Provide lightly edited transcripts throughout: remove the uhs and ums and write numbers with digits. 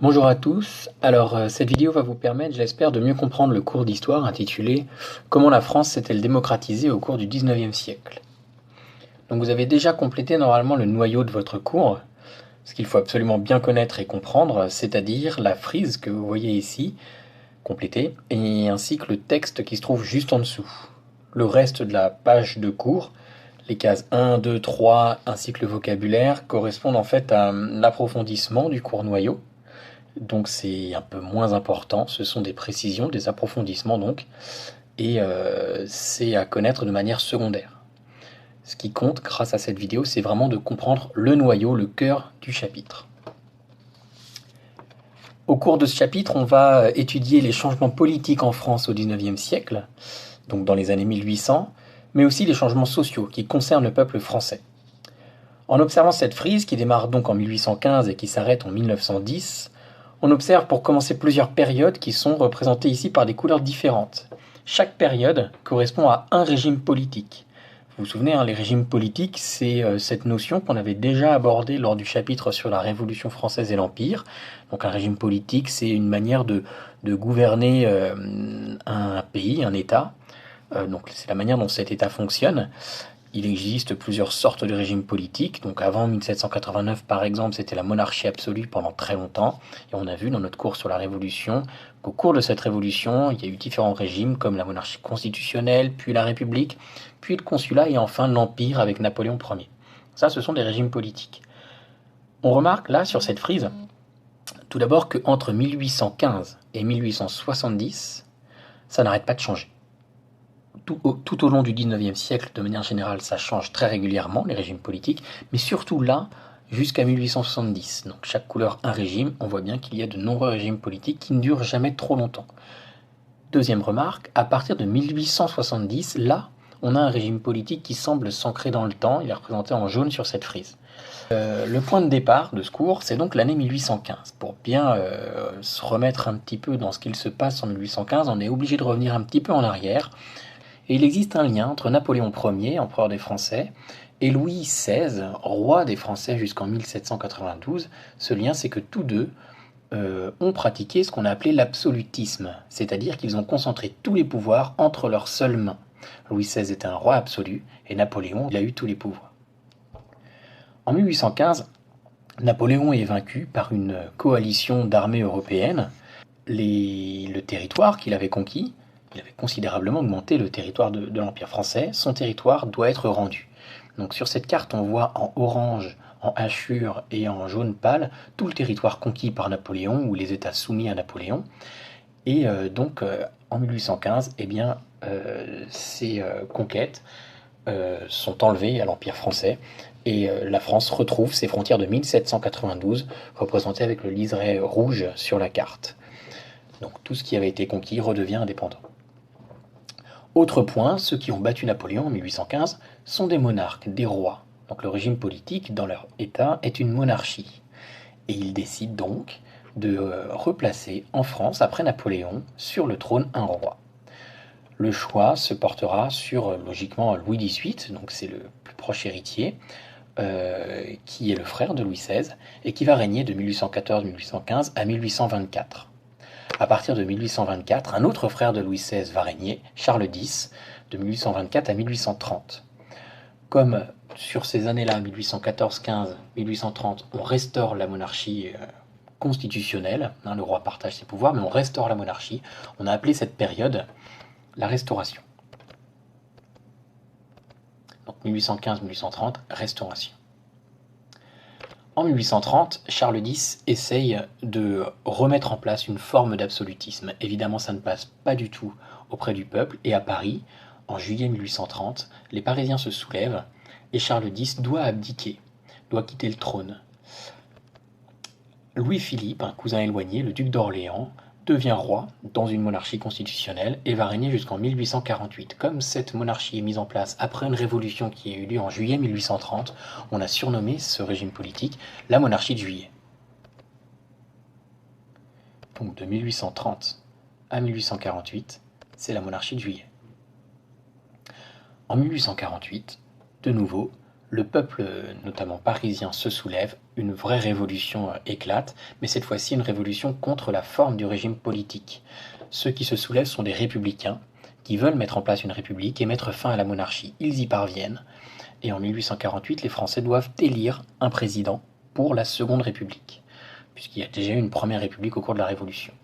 Bonjour à tous. Cette vidéo va vous permettre, j'espère, de mieux comprendre le cours d'histoire intitulé Comment la France s'est-elle démocratisée au cours du 19e siècle. Donc vous avez déjà complété normalement le noyau de votre cours, ce qu'il faut absolument bien connaître et comprendre, c'est-à-dire la frise que vous voyez ici, complétée, et ainsi que le texte qui se trouve juste en dessous. Le reste de la page de cours, les cases 1, 2, 3, ainsi que le vocabulaire, correspondent en fait à l'approfondissement du cours noyau. Donc c'est un peu moins important, ce sont des précisions, des approfondissements donc, et c'est à connaître de manière secondaire. Ce qui compte grâce à cette vidéo, c'est vraiment de comprendre le noyau, le cœur du chapitre. Au cours de ce chapitre, on va étudier les changements politiques en France au XIXe siècle, donc dans les années 1800, mais aussi les changements sociaux qui concernent le peuple français. En observant cette frise qui démarre donc en 1815 et qui s'arrête en 1910, on observe pour commencer plusieurs périodes qui sont représentées ici par des couleurs différentes. Chaque période correspond à un régime politique. Vous vous souvenez, les régimes politiques, c'est cette notion qu'on avait déjà abordée lors du chapitre sur la Révolution française et l'Empire. Donc un régime politique, c'est une manière de gouverner un pays, un État. Donc c'est la manière dont cet État fonctionne. Il existe plusieurs sortes de régimes politiques. Donc avant 1789, par exemple, c'était la monarchie absolue pendant très longtemps. Et on a vu dans notre cours sur la Révolution qu'au cours de cette Révolution, il y a eu différents régimes comme la monarchie constitutionnelle, puis la République, puis le consulat et enfin l'Empire avec Napoléon Ier. Ça, ce sont des régimes politiques. On remarque là sur cette frise, tout d'abord qu'entre 1815 et 1870, ça n'arrête pas de changer. Tout au long du 19e siècle, de manière générale, ça change très régulièrement, les régimes politiques, mais surtout là, jusqu'à 1870. Donc chaque couleur un régime, on voit bien qu'il y a de nombreux régimes politiques qui ne durent jamais trop longtemps. Deuxième remarque, à partir de 1870, là, on a un régime politique qui semble s'ancrer dans le temps, il est représenté en jaune sur cette frise. Le point de départ de ce cours, c'est donc l'année 1815. Pour bien se remettre un petit peu dans ce qu'il se passe en 1815, on est obligé de revenir un petit peu en arrière. Et il existe un lien entre Napoléon Ier, empereur des Français, et Louis XVI, roi des Français jusqu'en 1792. Ce lien, c'est que tous deux ont pratiqué ce qu'on a appelé l'absolutisme, c'est-à-dire qu'ils ont concentré tous les pouvoirs entre leurs seules mains. Louis XVI était un roi absolu, et Napoléon, il a eu tous les pouvoirs. En 1815, Napoléon est vaincu par une coalition d'armées européennes. Le territoire qu'il avait conquis, il avait considérablement augmenté le territoire de l'Empire français, son territoire doit être rendu. Donc sur cette carte, on voit en orange, en hachure et en jaune pâle tout le territoire conquis par Napoléon ou les États soumis à Napoléon. Et en 1815, ces conquêtes sont enlevées à l'Empire français et la France retrouve ses frontières de 1792, représentées avec le liseré rouge sur la carte. Donc tout ce qui avait été conquis redevient indépendant. Autre point, ceux qui ont battu Napoléon en 1815 sont des monarques, des rois. Donc le régime politique dans leur État est une monarchie. Et ils décident donc de replacer en France, après Napoléon, sur le trône un roi. Le choix se portera sur, logiquement, Louis XVIII, donc c'est le plus proche héritier, qui est le frère de Louis XVI, et qui va régner de 1814-1815 à 1824. À partir de 1824, un autre frère de Louis XVI va régner, Charles X, de 1824 à 1830. Comme sur ces années-là, 1814-15, 1830, on restaure la monarchie constitutionnelle, le roi partage ses pouvoirs, mais on restaure la monarchie, on a appelé cette période la Restauration. Donc 1815-1830, Restauration. En 1830, Charles X essaye de remettre en place une forme d'absolutisme. Évidemment, ça ne passe pas du tout auprès du peuple. Et à Paris, en juillet 1830, les Parisiens se soulèvent et Charles X doit abdiquer, doit quitter le trône. Louis-Philippe, un cousin éloigné, le duc d'Orléans, devient roi dans une monarchie constitutionnelle et va régner jusqu'en 1848. Comme cette monarchie est mise en place après une révolution qui a eu lieu en juillet 1830, on a surnommé ce régime politique la monarchie de juillet. Donc de 1830 à 1848, c'est la monarchie de juillet. En 1848, de nouveau, le peuple, notamment parisien, se soulève une vraie révolution éclate, mais cette fois-ci une révolution contre la forme du régime politique. Ceux qui se soulèvent sont des républicains, qui veulent mettre en place une république et mettre fin à la monarchie. Ils y parviennent, et en 1848, les Français doivent élire un président pour la Seconde République, puisqu'il y a déjà eu une Première République au cours de la Révolution.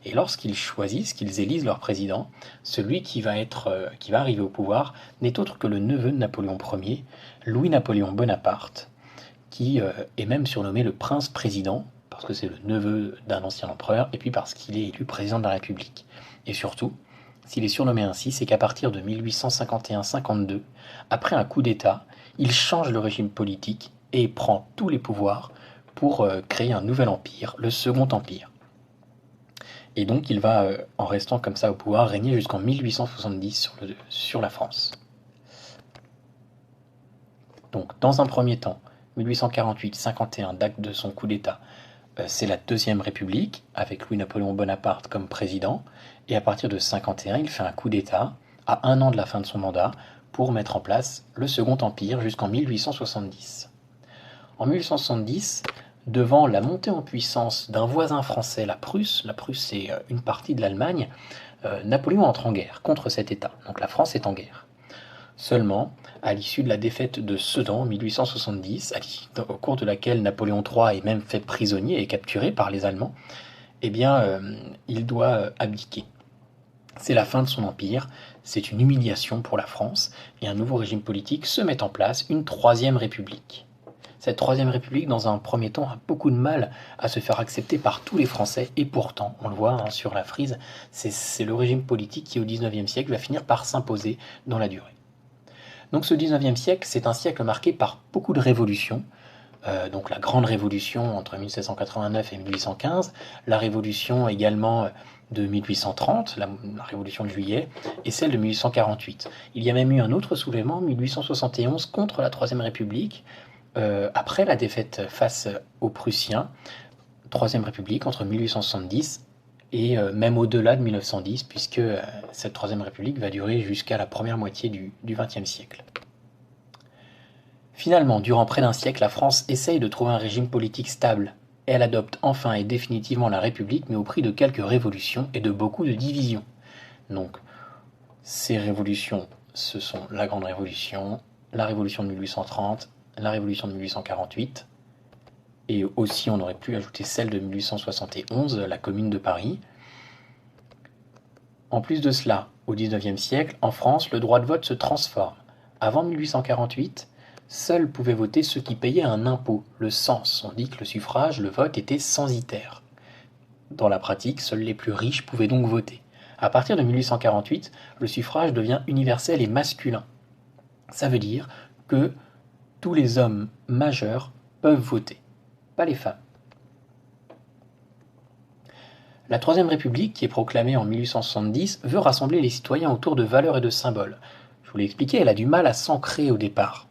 Et lorsqu'ils choisissent, qu'ils élisent leur président, celui qui va arriver au pouvoir n'est autre que le neveu de Napoléon Ier, Louis-Napoléon Bonaparte, qui est même surnommé le prince-président, parce que c'est le neveu d'un ancien empereur, et puis parce qu'il est élu président de la République. Et surtout, s'il est surnommé ainsi, c'est qu'à partir de 1851-52, après un coup d'État, il change le régime politique et prend tous les pouvoirs pour créer un nouvel empire, le Second Empire. Et donc il va, en restant comme ça au pouvoir, régner jusqu'en 1870 sur la France. Donc dans un premier temps, 1848-51, date de son coup d'État, c'est la Deuxième République, avec Louis-Napoléon Bonaparte comme président, et à partir de 51, il fait un coup d'État, à 1 an de la fin de son mandat, pour mettre en place le Second Empire jusqu'en 1870. En 1870, devant la montée en puissance d'un voisin français, la Prusse c'est une partie de l'Allemagne, Napoléon entre en guerre contre cet État, donc la France est en guerre. Seulement, à l'issue de la défaite de Sedan en 1870, au cours de laquelle Napoléon III est même fait prisonnier et capturé par les Allemands, il doit abdiquer. C'est la fin de son empire, c'est une humiliation pour la France, et un nouveau régime politique se met en place, une Troisième République. Cette Troisième République, dans un premier temps, a beaucoup de mal à se faire accepter par tous les Français, et pourtant, on le voit sur la frise, c'est le régime politique qui, au XIXe siècle, va finir par s'imposer dans la durée. Donc ce XIXe siècle, c'est un siècle marqué par beaucoup de révolutions, donc la Grande Révolution entre 1789 et 1815, la Révolution également de 1830, la Révolution de Juillet, et celle de 1848. Il y a même eu un autre soulèvement en 1871 contre la Troisième République, après la défaite face aux Prussiens, Troisième République entre 1870 et même au-delà de 1910, puisque cette Troisième République va durer jusqu'à la première moitié du XXe siècle. Finalement, durant près d'un siècle, la France essaye de trouver un régime politique stable. Elle adopte enfin et définitivement la République, mais au prix de quelques révolutions et de beaucoup de divisions. Donc, ces révolutions, ce sont la Grande Révolution, la Révolution de 1830, la Révolution de 1848, et aussi on aurait pu ajouter celle de 1871, la Commune de Paris. En plus de cela, au XIXe siècle, en France, le droit de vote se transforme. Avant 1848, seuls pouvaient voter ceux qui payaient un impôt, le cens. On dit que le suffrage, le vote était censitaire. Dans la pratique, seuls les plus riches pouvaient donc voter. À partir de 1848, le suffrage devient universel et masculin. Ça veut dire que tous les hommes majeurs peuvent voter, pas les femmes. La Troisième République, qui est proclamée en 1870, veut rassembler les citoyens autour de valeurs et de symboles. Je vous l'ai expliqué, elle a du mal à s'ancrer au départ.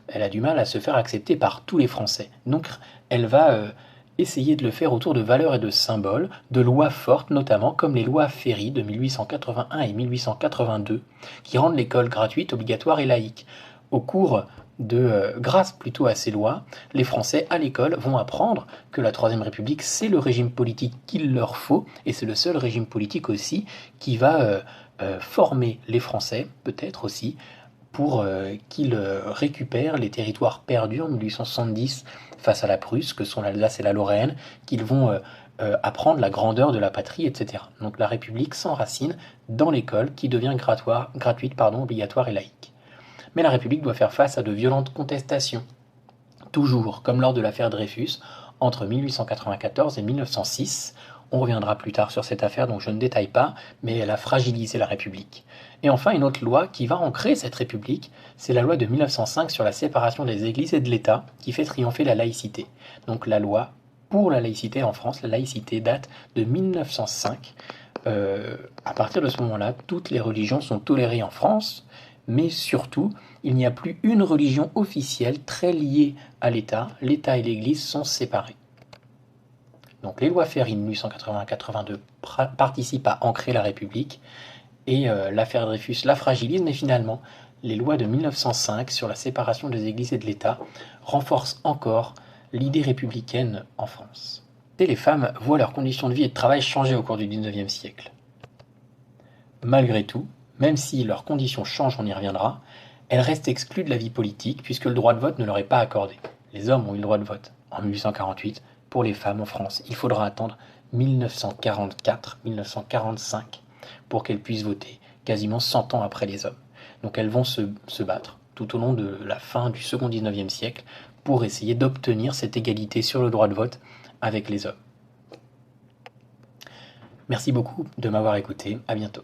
Elle a du mal à se faire accepter par tous les Français. Donc elle va essayer de le faire autour de valeurs et de symboles, de lois fortes notamment, comme les lois Ferry de 1881 et 1882, qui rendent l'école gratuite, obligatoire et laïque. Au cours grâce plutôt à ces lois, les Français à l'école vont apprendre que la Troisième République, c'est le régime politique qu'il leur faut, et c'est le seul régime politique aussi qui va former les Français, peut-être aussi, pour qu'ils récupèrent les territoires perdus en 1870 face à la Prusse, que sont l'Alsace et la Lorraine, qu'ils vont apprendre la grandeur de la patrie, etc. Donc la République s'enracine dans l'école qui devient gratuite, obligatoire et laïque. Mais la République doit faire face à de violentes contestations. Toujours, comme lors de l'affaire Dreyfus, entre 1894 et 1906, on reviendra plus tard sur cette affaire, donc je ne détaille pas, mais elle a fragilisé la République. Et enfin, une autre loi qui va ancrer cette République, c'est la loi de 1905 sur la séparation des églises et de l'État, qui fait triompher la laïcité. Donc la loi pour la laïcité en France, la laïcité date de 1905. À partir de ce moment-là, toutes les religions sont tolérées en France, mais surtout, il n'y a plus une religion officielle très liée à l'État. L'État et l'Église sont séparés. Donc les lois Ferry de 1881-82 participent à ancrer la République, et l'affaire Dreyfus la fragilise, mais finalement, les lois de 1905 sur la séparation des églises et de l'État renforcent encore l'idée républicaine en France. Et les femmes voient leurs conditions de vie et de travail changer au cours du XIXe siècle. Malgré tout, même si leurs conditions changent, on y reviendra, elles restent exclues de la vie politique puisque le droit de vote ne leur est pas accordé. Les hommes ont eu le droit de vote en 1848. Pour les femmes en France, il faudra attendre 1944-1945 pour qu'elles puissent voter, quasiment 100 ans après les hommes. Donc elles vont se battre tout au long de la fin du second 19e siècle pour essayer d'obtenir cette égalité sur le droit de vote avec les hommes. Merci beaucoup de m'avoir écouté, à bientôt.